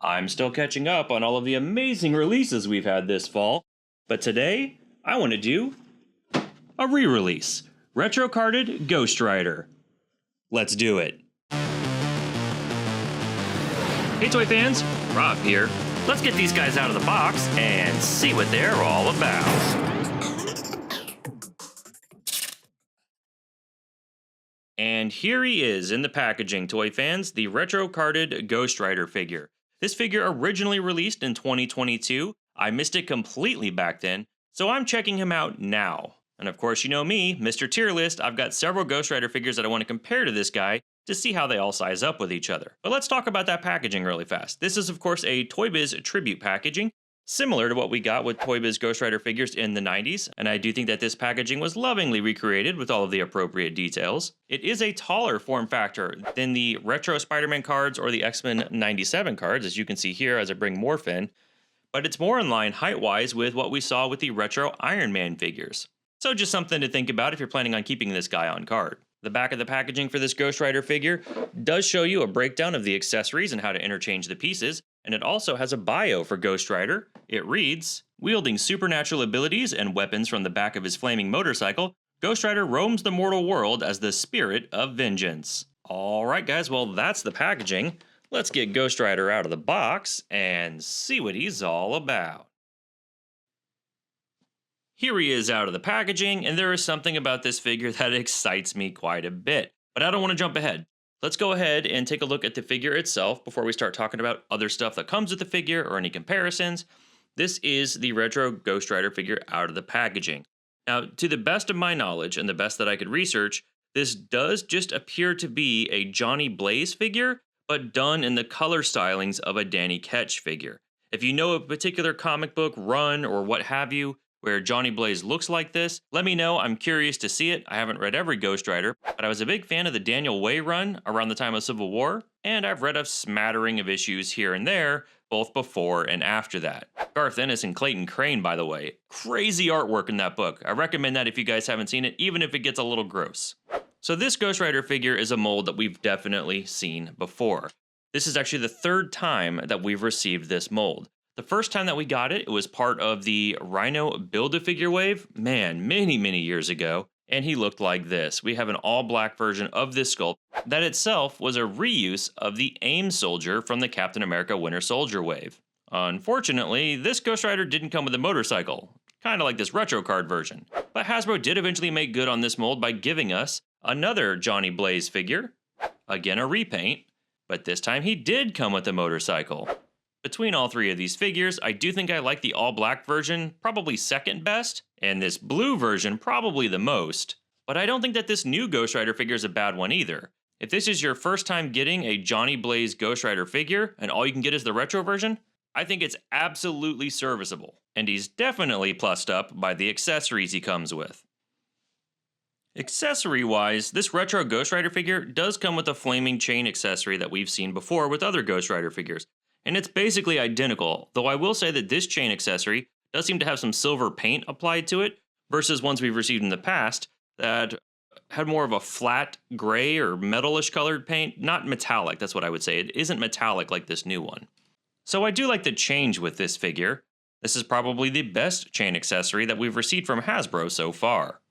I'm still catching up on all of the amazing releases we've had this fall, but today I want to do a re-release, retro carded Ghost Rider. Let's do it. Hey Toy fans, Rob here. Let's get these guys out of the box and see what they're all about. And here he is in the packaging, Toy fans, the retro carded Ghost Rider figure. This figure originally released in 2022. I missed it completely back then, so I'm checking him out now. And of course, you know me, Mr. Tier List, I've got several Ghost Rider figures that I want to compare to this guy to see how they all size up with each other. But let's talk about that packaging really fast. This is of course a Toy Biz tribute packaging, similar to what we got with Toy Biz Ghost Rider figures in the 90s, and I do think that this packaging was lovingly recreated with all of the appropriate details. It is a taller form factor than the retro Spider-Man cards or the X-Men 97 cards, as you can see here as I bring Morph in, but it's more in line height-wise with what we saw with the retro Iron Man figures. So just something to think about if you're planning on keeping this guy on card. The back of the packaging for this Ghost Rider figure does show you a breakdown of the accessories and how to interchange the pieces, and it also has a bio for Ghost Rider. It reads, wielding supernatural abilities and weapons from the back of his flaming motorcycle, Ghost Rider roams the mortal world as the spirit of vengeance. Alright guys, well that's the packaging. Let's get Ghost Rider out of the box and see what he's all about. Here he is out of the packaging, and there is something about this figure that excites me quite a bit. But I don't want to jump ahead. Let's go ahead and take a look at the figure itself before we start talking about other stuff that comes with the figure or any comparisons. This is the retro Ghost Rider figure out of the packaging. Now, to the best of my knowledge and the best that I could research, this does just appear to be a Johnny Blaze figure, but done in the color stylings of a Danny Ketch figure. If you know a particular comic book, run, or what have you, where Johnny Blaze looks like this, let me know. I'm curious to see it. I haven't read every Ghost Rider, but I was a big fan of the Daniel Way run around the time of Civil War, and I've read a smattering of issues here and there, both before and after that. Garth Ennis and Clayton Crane, by the way. Crazy artwork in that book. I recommend that if you guys haven't seen it, even if it gets a little gross. So this Ghost Rider figure is a mold that we've definitely seen before. This is actually the third time that we've received this mold. The first time that we got it, it was part of the Rhino Build-A-Figure wave, man, many years ago, and he looked like this. We have an all-black version of this sculpt that itself was a reuse of the AIM soldier from the Captain America Winter Soldier wave. Unfortunately, this Ghost Rider didn't come with a motorcycle, kind of like this retro card version, but Hasbro did eventually make good on this mold by giving us another Johnny Blaze figure, again a repaint, but this time he did come with a motorcycle. Between all three of these figures, I do think I like the all-black version probably second best, and this blue version probably the most, but I don't think that this new Ghost Rider figure is a bad one either. If this is your first time getting a Johnny Blaze Ghost Rider figure, and all you can get is the retro version, I think it's absolutely serviceable, and he's definitely plussed up by the accessories he comes with. Accessory-wise, this retro Ghost Rider figure does come with a flaming chain accessory that we've seen before with other Ghost Rider figures, and it's basically identical, though I will say that this chain accessory does seem to have some silver paint applied to it, versus ones we've received in the past that had more of a flat gray or metalish colored paint, not metallic, that's what I would say. It isn't metallic like this new one. So I do like the change with this figure. This is probably the best chain accessory that we've received from Hasbro so far.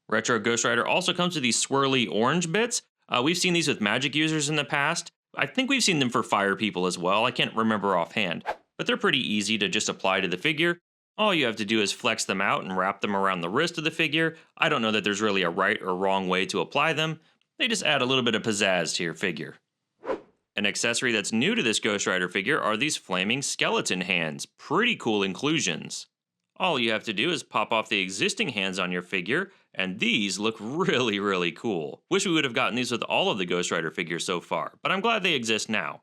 Retro Ghost Rider also comes with these swirly orange bits. We've seen these with magic users in the past. I think we've seen them for fire people as well, I can't remember offhand, but they're pretty easy to just apply to the figure. All you have to do is flex them out and wrap them around the wrist of the figure. I don't know that there's really a right or wrong way to apply them, they just add a little bit of pizzazz to your figure. An accessory that's new to this Ghost Rider figure are these flaming skeleton hands, pretty cool inclusions. All you have to do is pop off the existing hands on your figure, and these look really cool. Wish we would have gotten these with all of the Ghost Rider figures so far, but I'm glad they exist now.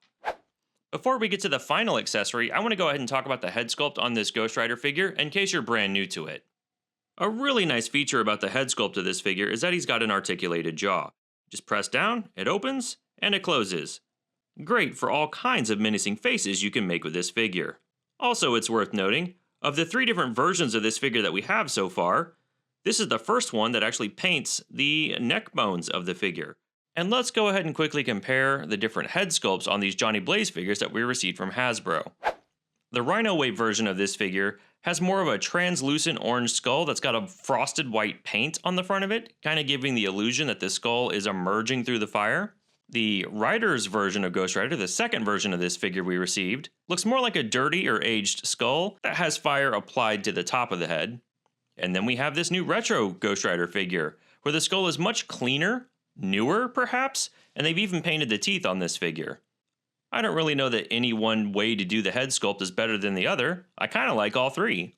Before we get to the final accessory, I want to go ahead and talk about the head sculpt on this Ghost Rider figure in case you're brand new to it. A really nice feature about the head sculpt of this figure is that he's got an articulated jaw. Just press down, it opens, and it closes. Great for all kinds of menacing faces you can make with this figure. Also, it's worth noting, of the 3 different versions of this figure that we have so far, this is the first one that actually paints the neck bones of the figure. And let's go ahead and quickly compare the different head sculpts on these Johnny Blaze figures that we received from Hasbro. The Rhino Wave version of this figure has more of a translucent orange skull that's got a frosted white paint on the front of it, kind of giving the illusion that the skull is emerging through the fire. The Rider's version of Ghost Rider, the second version of this figure we received, looks more like a dirty or aged skull that has fire applied to the top of the head. And then we have this new retro Ghost Rider figure, where the skull is much cleaner, newer perhaps, and they've even painted the teeth on this figure. I don't really know that any one way to do the head sculpt is better than the other. I kind of like all three.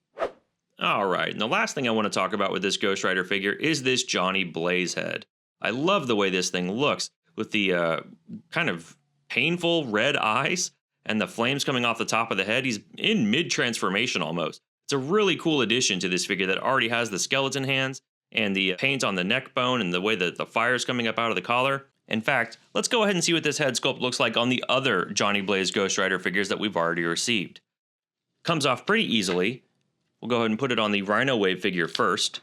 Alright, and the last thing I want to talk about with this Ghost Rider figure is this Johnny Blaze head. I love the way this thing looks, with the kind of painful red eyes and the flames coming off the top of the head. He's in mid-transformation almost. It's a really cool addition to this figure that already has the skeleton hands and the paint on the neck bone and the way that the fire's coming up out of the collar. In fact, let's go ahead and see what this head sculpt looks like on the other Johnny Blaze Ghost Rider figures that we've already received. Comes off pretty easily. We'll go ahead and put it on the Rhino Wave figure first.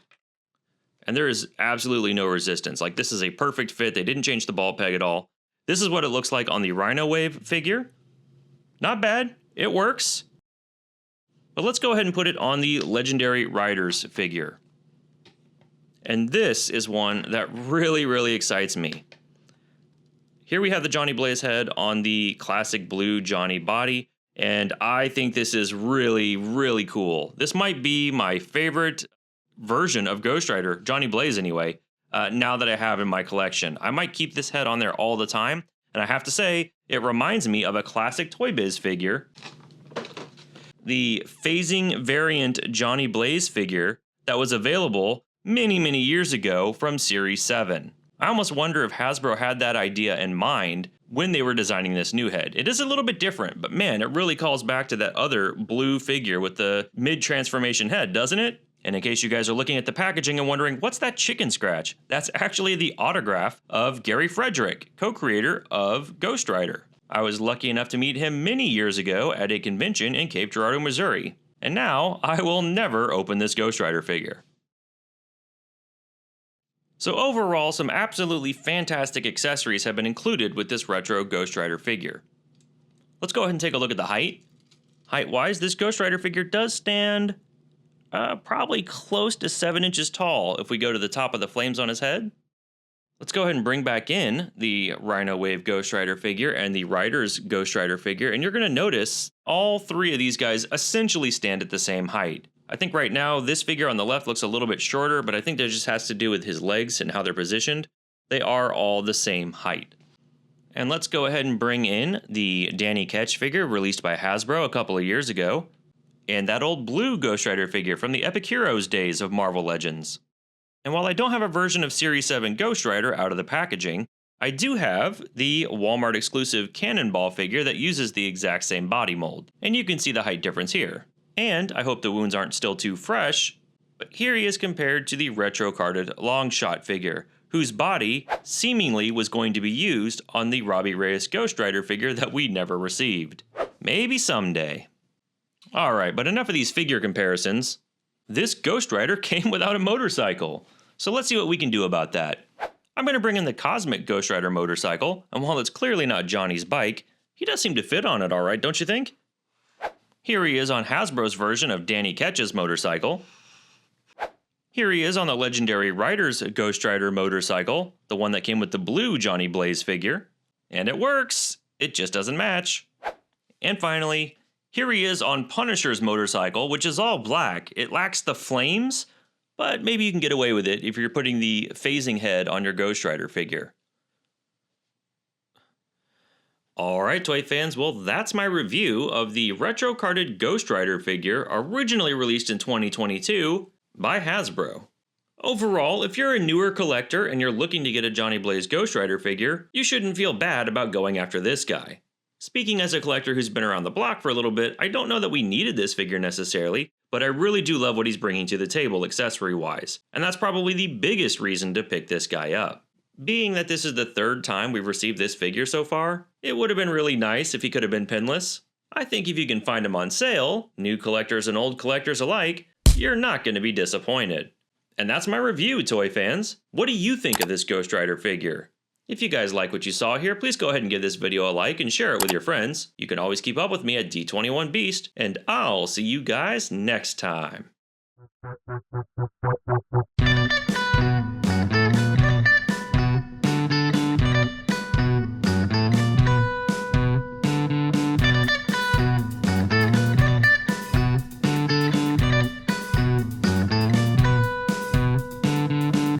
And there is absolutely no resistance. Like, this is a perfect fit. They didn't change the ball peg at all. This is what it looks like on the Rhino Wave figure. Not bad. It works. But let's go ahead and put it on the Legendary Riders figure. And this is one that really excites me. Here we have the Johnny Blaze head on the classic blue Johnny body, and I think this is really cool. This might be my favorite version of Ghost Rider, Johnny Blaze anyway, now that I have in my collection. I might keep this head on there all the time, and I have to say, it reminds me of a classic Toy Biz figure, the phasing variant Johnny Blaze figure that was available many years ago from Series 7. I almost wonder if Hasbro had that idea in mind when they were designing this new head. It is a little bit different, but man, it really calls back to that other blue figure with the mid-transformation head, doesn't it? And in case you guys are looking at the packaging and wondering, what's that chicken scratch? That's actually the autograph of Gary Frederick, co-creator of Ghost Rider. I was lucky enough to meet him many years ago at a convention in Cape Girardeau, Missouri. And now, I will never open this Ghost Rider figure. So overall, some absolutely fantastic accessories have been included with this retro Ghost Rider figure. Let's go ahead and take a look at the height. Height-wise, this Ghost Rider figure does stand probably close to 7 inches tall if we go to the top of the flames on his head. Let's go ahead and bring back in the Rhino Wave Ghost Rider figure and the Rider's Ghost Rider figure, and you're going to notice all three of these guys essentially stand at the same height. I think right now this figure on the left looks a little bit shorter, but I think that just has to do with his legs and how they're positioned. They are all the same height. And let's go ahead and bring in the Danny Ketch figure released by Hasbro a couple of years ago, and that old blue Ghost Rider figure from the Epic Heroes days of Marvel Legends. And while I don't have a version of Series 7 Ghost Rider out of the packaging, I do have the Walmart exclusive Cannonball figure that uses the exact same body mold, and you can see the height difference here. And I hope the wounds aren't still too fresh, but here he is compared to the retro-carded Longshot figure, whose body seemingly was going to be used on the Robbie Reyes Ghost Rider figure that we never received. Maybe someday. Alright, but enough of these figure comparisons. This Ghost Rider came without a motorcycle, so let's see what we can do about that. I'm going to bring in the Cosmic Ghost Rider motorcycle, and while it's clearly not Johnny's bike, he does seem to fit on it alright, don't you think? Here he is on Hasbro's version of Danny Ketch's motorcycle. Here he is on the Legendary Rider's Ghost Rider motorcycle, the one that came with the blue Johnny Blaze figure. And it works! It just doesn't match. And finally, here he is on Punisher's motorcycle, which is all black. It lacks the flames, but maybe you can get away with it if you're putting the phasing head on your Ghost Rider figure. Alright, toy fans, well that's my review of the retro-carded Ghost Rider figure originally released in 2022 by Hasbro. Overall, if you're a newer collector and you're looking to get a Johnny Blaze Ghost Rider figure, you shouldn't feel bad about going after this guy. Speaking as a collector who's been around the block for a little bit, I don't know that we needed this figure necessarily, but I really do love what he's bringing to the table accessory-wise, and that's probably the biggest reason to pick this guy up. Being that this is the third time we've received this figure so far, it would have been really nice if he could have been pinless. I think if you can find him on sale, new collectors and old collectors alike, you're not going to be disappointed. And that's my review, toy fans. What do you think of this Ghost Rider figure? If you guys like what you saw here, please go ahead and give this video a like and share it with your friends. You can always keep up with me at D21Beast, and I'll see you guys next time.